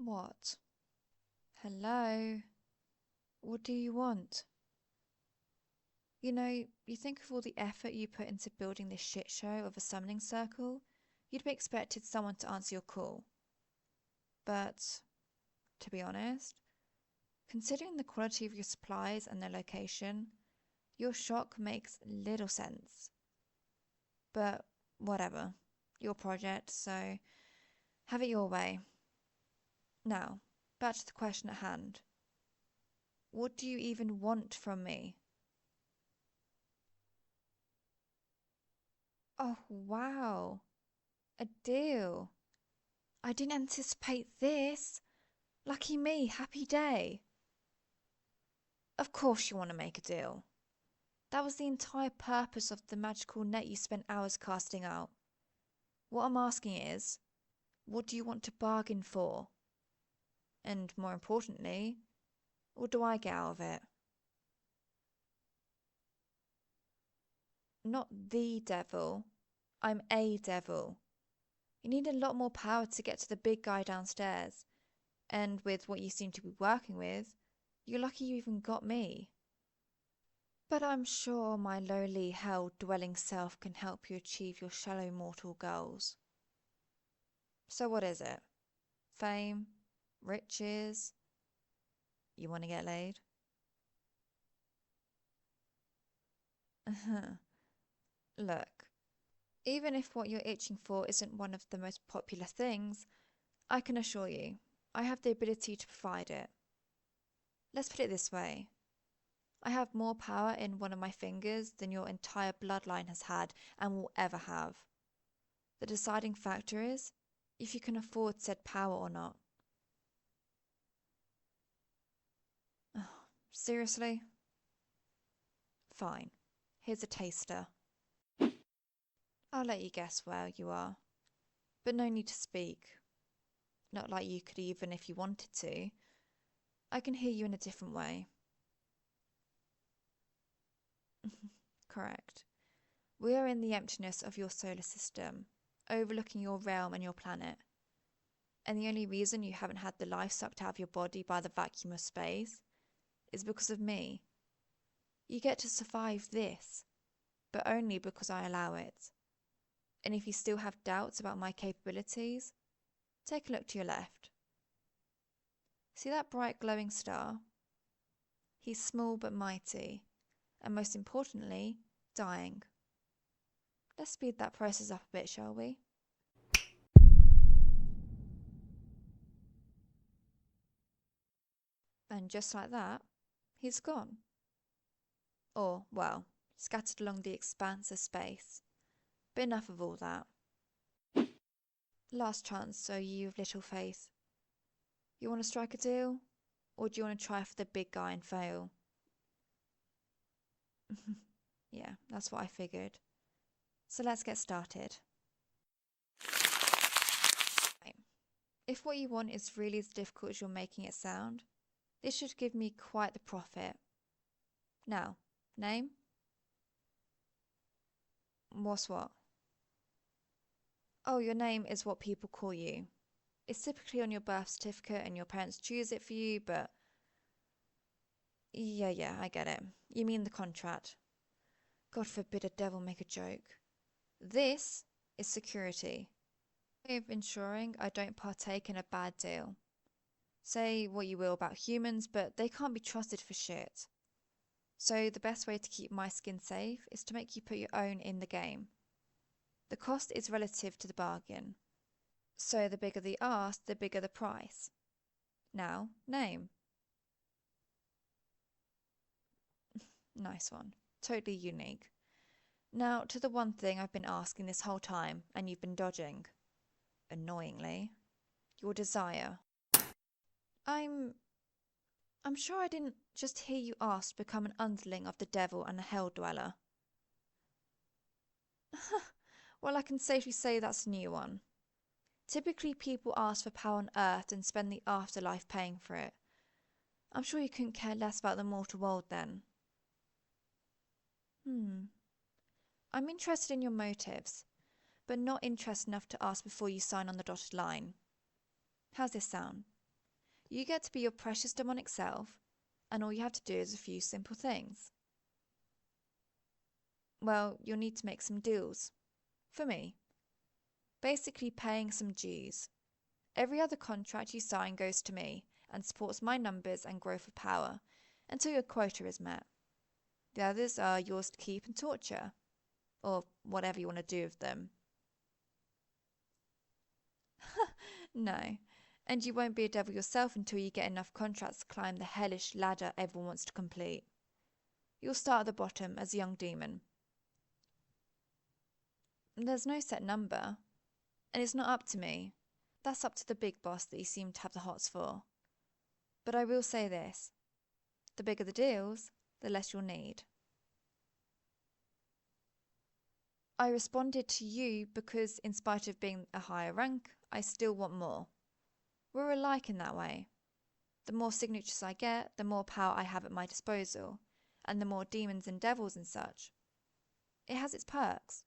What? Hello? What do you want? You think of all the effort you put into building this shit show of a summoning circle, you'd be expected someone to answer your call. But, to be honest, considering the quality of your supplies and their location, your shock makes little sense. But, whatever. Your project, so have it your way. Now, back to the question at hand. What do you even want from me? Oh, wow. A deal. I didn't anticipate this. Lucky me, happy day. Of course you want to make a deal. That was the entire purpose of the magical net you spent hours casting out. What I'm asking is, what do you want to bargain for? And more importantly, what do I get out of it? Not the devil. I'm a devil. You need a lot more power to get to the big guy downstairs. And with what you seem to be working with, you're lucky you even got me. But I'm sure my lowly hell-dwelling self can help you achieve your shallow mortal goals. So what is it? Fame? Riches? You want to get laid? Look, even if what you're itching for isn't one of the most popular things, I can assure you, I have the ability to provide it. Let's put it this way. I have more power in one of my fingers than your entire bloodline has had and will ever have. The deciding factor is if you can afford said power or not. Oh, seriously? Fine. Here's a taster. I'll let you guess where you are. But no need to speak. Not like you could even if you wanted to. I can hear you in a different way. Correct. We are in the emptiness of your solar system, overlooking your realm and your planet. And the only reason you haven't had the life sucked out of your body by the vacuum of space is because of me. You get to survive this, but only because I allow it. And if you still have doubts about my capabilities, take a look to your left. See that bright glowing star? He's small but mighty, and most importantly, dying. Let's speed that process up a bit, shall we? And just like that, he's gone. Or, well, scattered along the expanse of space. But enough of all that. Last chance, so you of little faith. You want to strike a deal? Or do you want to try for the big guy and fail? Yeah, that's what I figured. So let's get started. If what you want is really as difficult as you're making it sound, this should give me quite the profit. Now, name? What's what? Oh, your name is what people call you. It's typically on your birth certificate and your parents choose it for you, but... Yeah, I get it. You mean the contract. God forbid a devil make a joke. This is security. Way of ensuring I don't partake in a bad deal. Say what you will about humans, but they can't be trusted for shit. So the best way to keep my skin safe is to make you put your own in the game. The cost is relative to the bargain. So the bigger the ask, the bigger the price. Now, name. Nice one. Totally unique. Now, to the one thing I've been asking this whole time, and you've been dodging. Annoyingly. Your desire. I'm sure I didn't just hear you ask to become an underling of the devil and a hell dweller. Well, I can safely say that's a new one. Typically, people ask for power on Earth and spend the afterlife paying for it. I'm sure you couldn't care less about the mortal world then. I'm interested in your motives, but not interested enough to ask before you sign on the dotted line. How's this sound? You get to be your precious demonic self, and all you have to do is a few simple things. Well, you'll need to make some deals. For me. Basically paying some dues. Every other contract you sign goes to me and supports my numbers and growth of power until your quota is met. The others are yours to keep and torture, or whatever you want to do with them. No. And you won't be a devil yourself until you get enough contracts to climb the hellish ladder everyone wants to complete. You'll start at the bottom as a young demon. There's no set number, and it's not up to me. That's up to the big boss that you seem to have the hots for. But I will say this, the bigger the deals, the less you'll need. I responded to you because, in spite of being a higher rank, I still want more. We're alike in that way. The more signatures I get, the more power I have at my disposal, and the more demons and devils and such. It has its perks,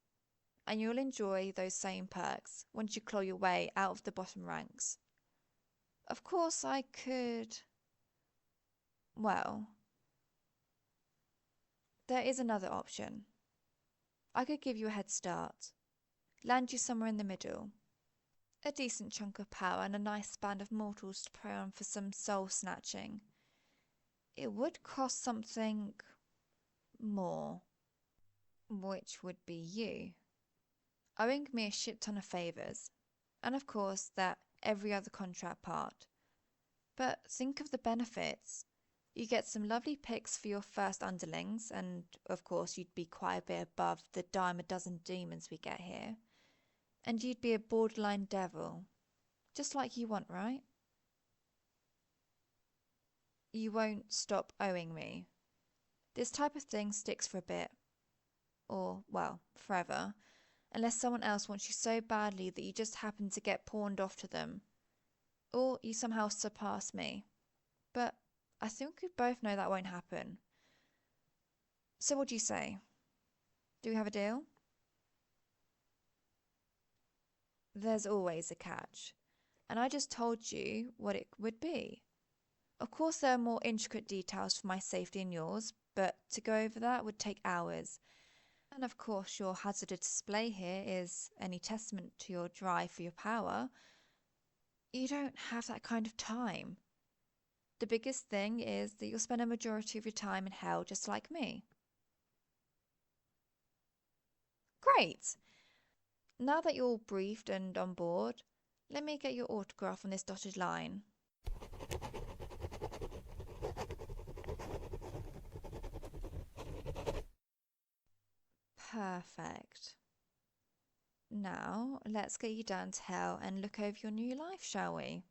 and you'll enjoy those same perks once you claw your way out of the bottom ranks. Of course, I could... Well, there is another option. I could give you a head start, land you somewhere in the middle. A decent chunk of power and a nice band of mortals to prey on for some soul snatching. It would cost something more, which would be you, owing me a shit ton of favours, and of course that every other contract part. But think of the benefits. You get some lovely picks for your first underlings, and of course you'd be quite a bit above the dime a dozen demons we get here. And you'd be a borderline devil, just like you want, right? You won't stop owing me. This type of thing sticks for a bit. Or, well, forever. Unless someone else wants you so badly that you just happen to get pawned off to them. Or you somehow surpass me. But I think we both know that won't happen. So what do you say? Do we have a deal? There's always a catch. And I just told you what it would be. Of course there are more intricate details for my safety and yours, but to go over that would take hours. And of course your hazardous display here is any testament to your drive for your power. You don't have that kind of time. The biggest thing is that you'll spend a majority of your time in hell just like me. Great! Now that you're all briefed and on board, let me get your autograph on this dotted line. Perfect. Now, let's get you down to hell and look over your new life, shall we?